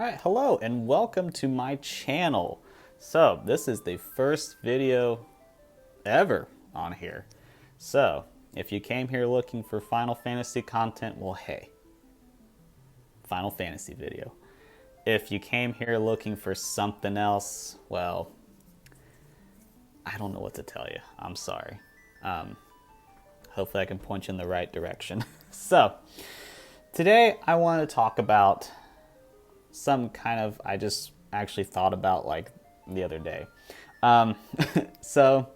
Alright, hello and welcome to my channel. So, this is the first video ever on here. So, if you came here looking for Final Fantasy content, well hey, Final Fantasy video. If you came here looking for something else, well, I don't know what to tell you. I'm sorry. Hopefully I can point you in the right direction. So, today I want to talk about some kind of, I just actually thought about like the other day. So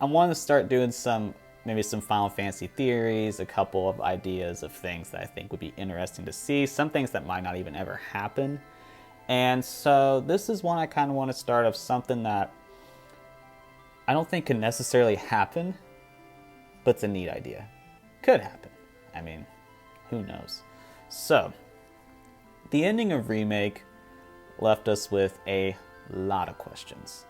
I want to start doing maybe some Final Fantasy theories, a couple of ideas of things that I think would be interesting to see, some things that might not even ever happen. And so this is one I kind of want to start of something that I don't think can necessarily happen, but it's a neat idea. Could happen. I mean, who knows? So, the ending of Remake left us with a lot of questions.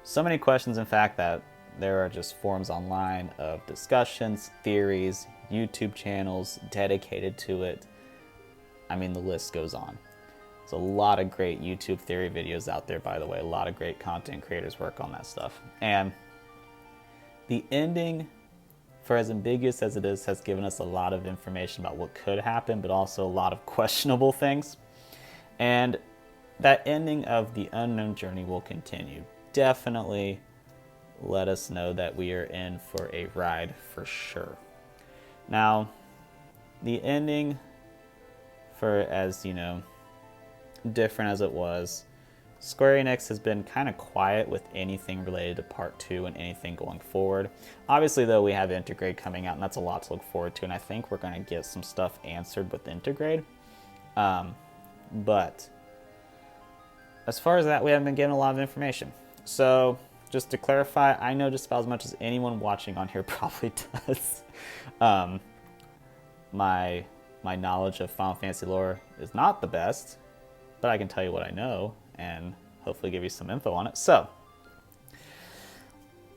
So many questions, in fact, that there are just forums online of discussions, theories, YouTube channels dedicated to it. I mean, the list goes on. There's a lot of great YouTube theory videos out there, by the way. A lot of great content creators work on that stuff. And the ending, for as ambiguous as it is, has given us a lot of information about what could happen, but also a lot of questionable things. And that ending of the unknown journey will continue. Definitely let us know that we are in for a ride for sure. Now, the ending, for as you know, different as it was, Square Enix has been kind of quiet with anything related to Part 2 and anything going forward. Obviously, though, we have Intergrade coming out, and that's a lot to look forward to, and I think we're going to get some stuff answered with Intergrade. But as far as that, we haven't been getting a lot of information. So, just to clarify, I know just about as much as anyone watching on here probably does. My knowledge of Final Fantasy lore is not the best, but I can tell you what I know and hopefully give you some info on it. So,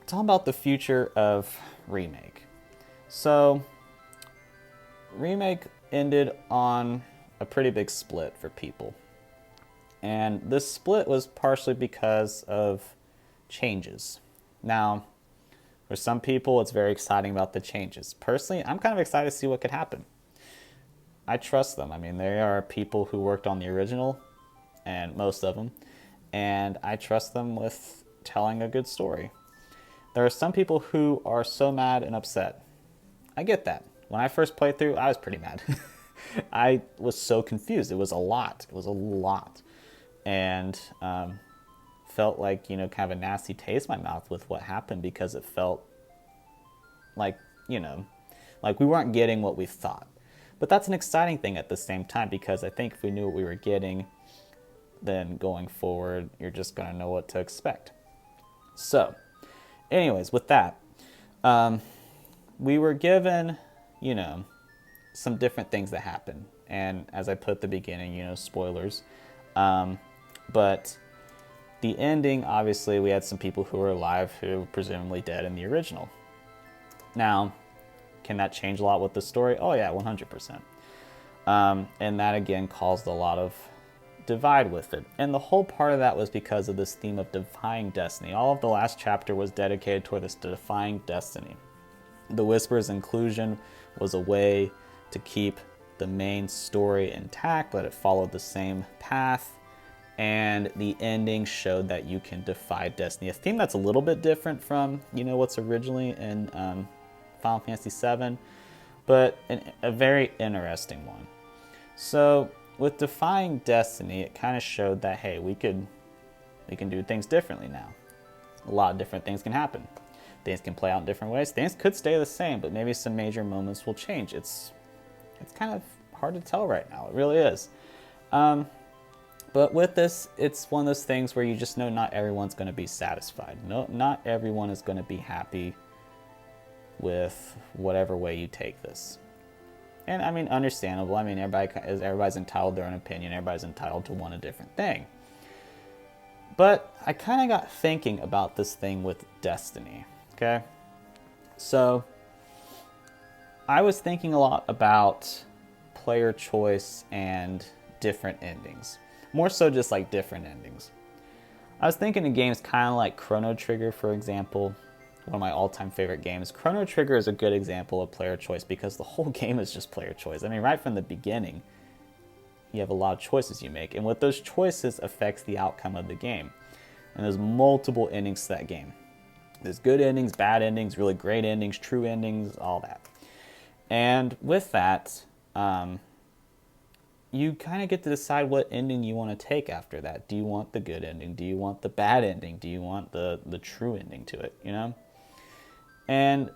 talking about the future of Remake. So, Remake ended on a pretty big split for people. And this split was partially because of changes. Now, for some people, it's very exciting about the changes. Personally, I'm kind of excited to see what could happen. I trust them. I mean, they are people who worked on the original, and most of them, and I trust them with telling a good story. There are some people who are so mad and upset. I get that. When I first played through, I was pretty mad. I was so confused. It was a lot. It was a lot. And felt like, kind of a nasty taste in my mouth with what happened, because it felt like, like we weren't getting what we thought. But that's an exciting thing at the same time, because I think if we knew what we were getting, then going forward, you're just going to know what to expect. So, anyways, with that, we were given, some different things that happen. And as I put at the beginning, spoilers. But the ending, obviously, we had some people who were alive who were presumably dead in the original. Now, can that change a lot with the story? Oh yeah, 100%. And that, again, caused a lot of divide with it. And the whole part of that was because of this theme of defying destiny. All of the last chapter was dedicated toward this defying destiny. The Whisper's inclusion was a way to keep the main story intact, but it followed the same path. And the ending showed that you can defy destiny. A theme that's a little bit different from, what's originally in Final Fantasy VII, but a very interesting one. So, with defying destiny, it kind of showed that, hey, we can do things differently now. A lot of different things can happen. Things can play out in different ways. Things could stay the same, but maybe some major moments will change. It's kind of hard to tell right now. It really is. But with this, it's one of those things where you just know not everyone's going to be satisfied. No, not everyone is going to be happy with whatever way you take this. And I mean, understandable. I mean, everybody's entitled to their own opinion. Everybody's entitled to want a different thing. But I kind of got thinking about this thing with destiny. Okay? So, I was thinking a lot about player choice and different endings. More so just like different endings. I was thinking of games kind of like Chrono Trigger, for example. One of my all-time favorite games. Chrono Trigger is a good example of player choice because the whole game is just player choice. I mean, right from the beginning, you have a lot of choices you make, and what those choices affects the outcome of the game. And there's multiple endings to that game. There's good endings, bad endings, really great endings, true endings, all that. And with that, you kind of get to decide what ending you want to take after that. Do you want the good ending? Do you want the bad ending? Do you want the true ending to it, you know? And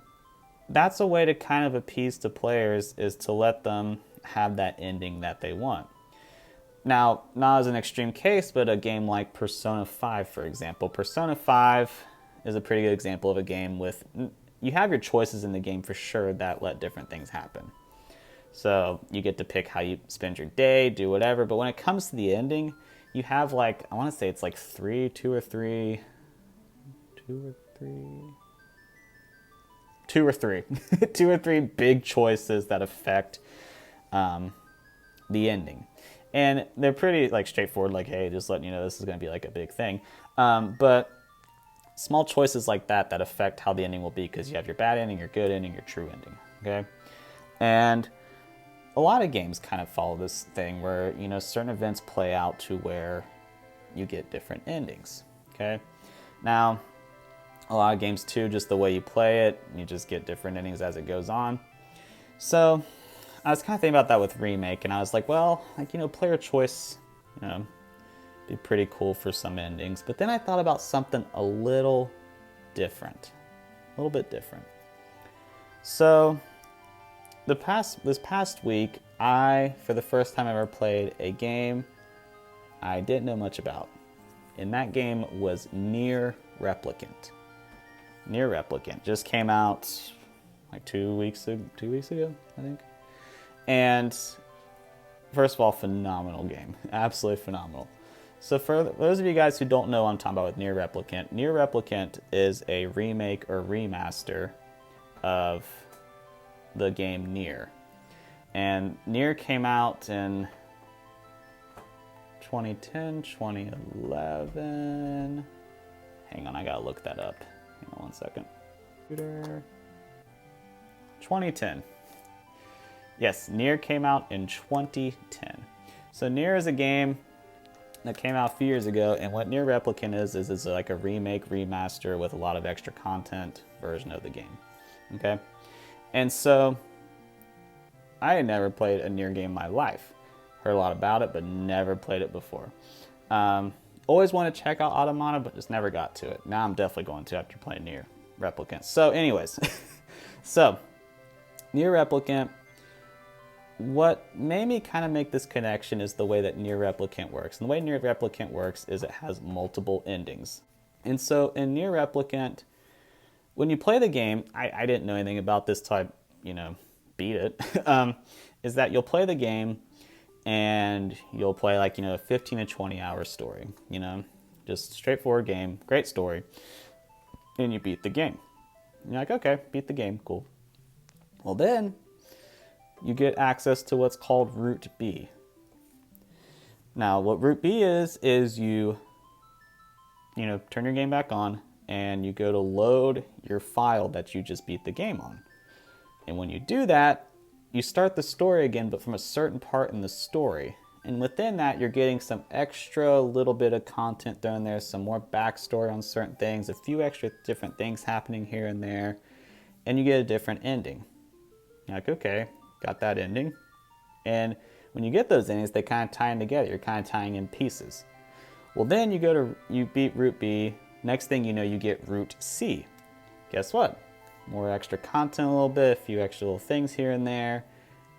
that's a way to kind of appease the players, is to let them have that ending that they want. Now, not as an extreme case, but a game like Persona 5, for example. Persona 5 is a pretty good example of a game with, you have your choices in the game for sure that let different things happen. So you get to pick how you spend your day, do whatever, but when it comes to the ending, you have like, I want to say it's like two or three big choices that affect the ending. And they're pretty like straightforward, like, hey, just letting you know this is going to be like a big thing. But small choices like that affect how the ending will be, because you have your bad ending, your good ending, your true ending, okay? And a lot of games kind of follow this thing where, you know, certain events play out to where you get different endings, okay? Now, a lot of games too, just the way you play it, you just get different endings as it goes on. So I was kind of thinking about that with Remake, and I was like, well, like, you know, player choice, you know, be pretty cool for some endings. But then I thought about something a little different, a little bit different. So this past week, I, for the first time ever, played a game I didn't know much about. And that game was NieR Replicant. NieR Replicant just came out like 2 weeks ago, I think. And first of all, phenomenal game. Absolutely phenomenal. So for those of you guys who don't know what I'm talking about with NieR Replicant, NieR Replicant is a remake or remaster of the game NieR. And NieR came out in 2010, 2011. Hang on, I gotta look that up. Hang on 1 second. 2010. Yes, NieR came out in 2010. So NieR is a game that came out a few years ago, and what NieR Replicant is it's like a remake, remaster with a lot of extra content version of the game. Okay? And so I had never played a NieR game in my life. Heard a lot about it, but never played it before. Always wanted to check out Automata, but just never got to it. Now I'm definitely going to after playing NieR Replicant. So anyways, so NieR Replicant, what made me kind of make this connection is the way that NieR Replicant works. And the way NieR Replicant works is it has multiple endings. And so in NieR Replicant, when you play the game, I didn't know anything about this type, you know, beat it, is that you'll play the game and you'll play like, you know, a 15 to 20 hour story, you know, just straightforward game, great story, and you beat the game. And you're like, okay, beat the game, cool. Well then, you get access to what's called Route B. Now, what Route B is you know, turn your game back on and you go to load your file that you just beat the game on. And when you do that, you start the story again, but from a certain part in the story. And within that, you're getting some extra little bit of content thrown there, some more backstory on certain things, a few extra different things happening here and there, and you get a different ending. You're like, okay, got that ending. And when you get those endings, they kind of tie in together. You're kind of tying in pieces. Well, then you beat Route B. Next thing you know, you get Route C. Guess what? More extra content a little bit, a few extra little things here and there.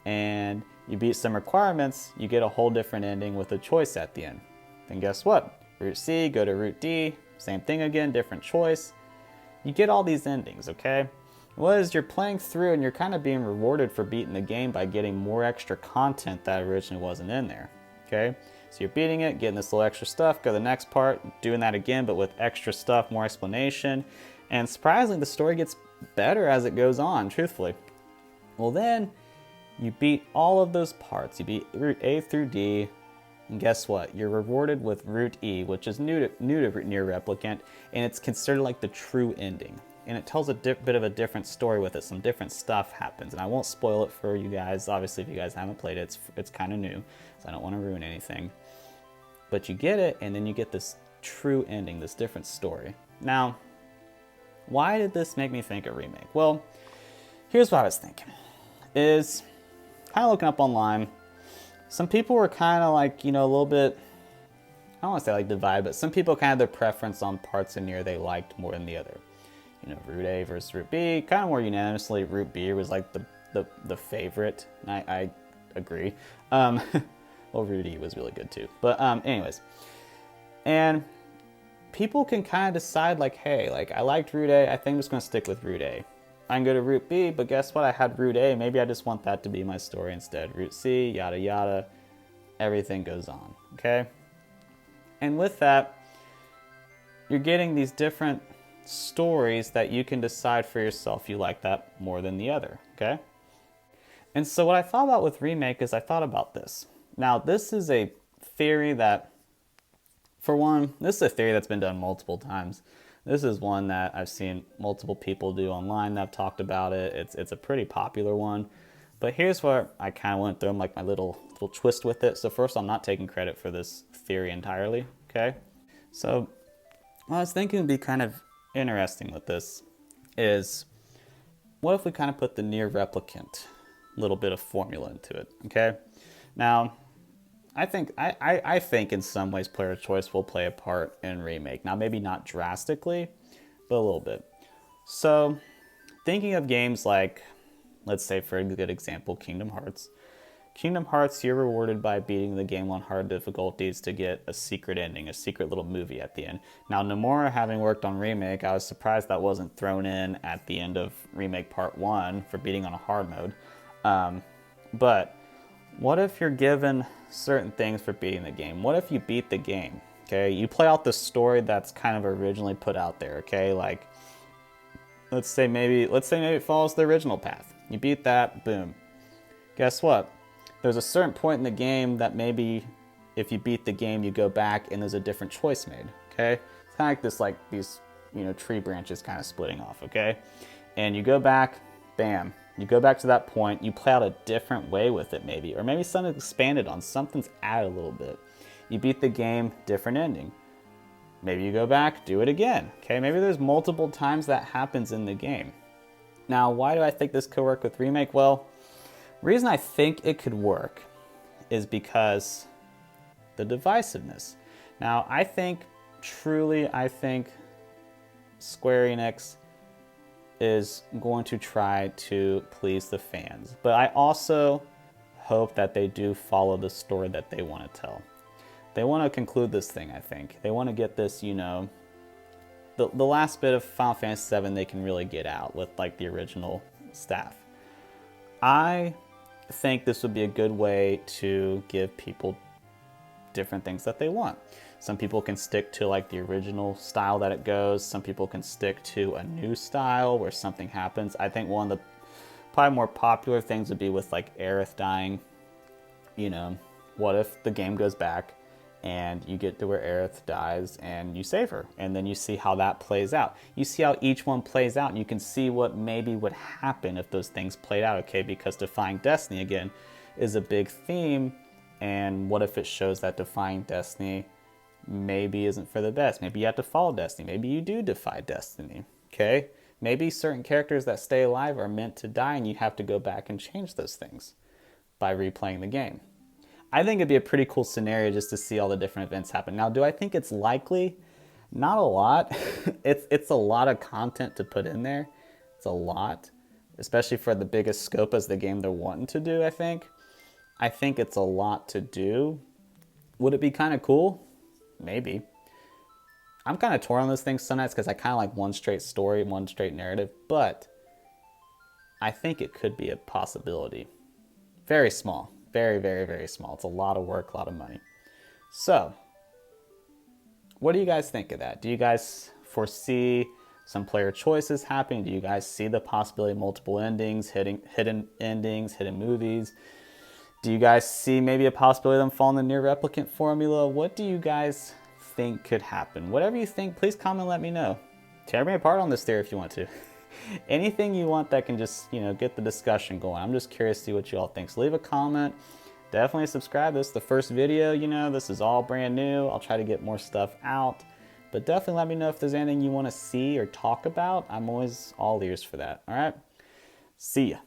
And you beat some requirements, you get a whole different ending with a choice at the end. Then guess what? Route C, go to Route D, same thing again, different choice. You get all these endings, okay? Well, as you're playing through and you're kind of being rewarded for beating the game by getting more extra content that originally wasn't in there, okay? So you're beating it, getting this little extra stuff, go to the next part, doing that again, but with extra stuff, more explanation. And surprisingly, the story gets better as it goes on, truthfully. Well then, you beat all of those parts. You beat Route A through D, And guess what? You're rewarded with Route E, which is new to NieR Replicant, and it's considered like the true ending. And it tells a bit of a different story with it. Some different stuff happens, and I won't spoil it for you guys. Obviously, if you guys haven't played it, it's kind of new, so I don't want to ruin anything. But you get it, and then you get this true ending, this different story. Now, why did this make me think of Remake? Well, here's what I was thinking. Is kind of looking up online, some people were kind of like, you know, a little bit, I don't want to say like divided, but some people kind of their preference on parts of NieR they liked more than the other. You know, Route A versus Route B, kind of more unanimously, Route B was like the favorite. I agree. Well, Route E was really good too. But anyways, and people can kind of decide like, hey, like I liked Route A, I think I'm just going to stick with Route A. I can go to Route B, but guess what? I had Route A. Maybe I just want that to be my story instead. Route C, yada yada. Everything goes on, okay? And with that, you're getting these different stories that you can decide for yourself you like that more than the other, okay? And so what I thought about with Remake is I thought about this. Now, this is a theory that, for one, this is a theory that's been done multiple times. This is one that I've seen multiple people do online that have talked about it. It's a pretty popular one. But here's where I kind of went through like my little twist with it. So first, I'm not taking credit for this theory entirely, okay? So what I was thinking would be kind of interesting with this is, what if we kind of put the NieR Replicant little bit of formula into it, okay? Now, I think in some ways player choice will play a part in Remake. Now, maybe not drastically, but a little bit. So, thinking of games like, let's say for a good example, Kingdom Hearts. Kingdom Hearts, you're rewarded by beating the game on hard difficulties to get a secret ending, a secret little movie at the end. Now, Nomura, having worked on Remake, I was surprised that wasn't thrown in at the end of Remake Part 1 for beating on a hard mode. But what if you're given certain things for beating the game? What if you beat the game, okay? You play out the story that's kind of originally put out there, okay? Like, let's say maybe it follows the original path. You beat that, boom. Guess what? There's a certain point in the game that maybe if you beat the game, you go back and there's a different choice made, okay? It's kind of like this, like these, you know, tree branches kind of splitting off, okay? And you go back, bam. You go back to that point, you play out a different way with it maybe, or maybe something's expanded on, something's added a little bit. You beat the game, different ending. Maybe you go back, do it again, okay? Maybe there's multiple times that happens in the game. Now, why do I think this could work with Remake? Well, the reason I think it could work is because the divisiveness. Now, I think Square Enix is going to try to please the fans. But I also hope that they do follow the story that they want to tell. They want to conclude this thing, I think. They want to get this, you know, the last bit of Final Fantasy VII they can really get out with like the original staff. I think this would be a good way to give people different things that they want. Some people can stick to like the original style that it goes. Some people can stick to a new style where something happens. I think one of the probably more popular things would be with like Aerith dying. You know, what if the game goes back and you get to where Aerith dies and you save her, and then you see how that plays out. You see how each one plays out, and you can see what maybe would happen if those things played out, okay? Because defying destiny, again, is a big theme, and what if it shows that defying destiny maybe isn't for the best? Maybe you have to follow destiny. Maybe you do defy destiny, okay? Maybe certain characters that stay alive are meant to die, and you have to go back and change those things by replaying the game. I think it'd be a pretty cool scenario just to see all the different events happen. Now, do I think it's likely? Not a lot. It's a lot of content to put in there. It's a lot, especially for the biggest scope as the game they're wanting to do, I think. I think it's a lot to do. Would it be kind of cool? Maybe. I'm kind of torn on this thing sometimes because I kind of like one straight story, one straight narrative, but I think it could be a possibility. Very small. Very, very, very small. It's a lot of work, a lot of money. So, what do you guys think of that? Do you guys foresee some player choices happening? Do you guys see the possibility of multiple endings, hidden endings, hidden movies? Do you guys see maybe a possibility of them following the NieR replicant formula? What do you guys think could happen? Whatever you think, please comment and let me know. Tear me apart on this theory if you want to. Anything you want that can just, get the discussion going. I'm just curious to see what you all think. So leave a comment. Definitely subscribe. This is the first video, this is all brand new. I'll try to get more stuff out. But definitely let me know if there's anything you want to see or talk about. I'm always all ears for that. All right? See ya.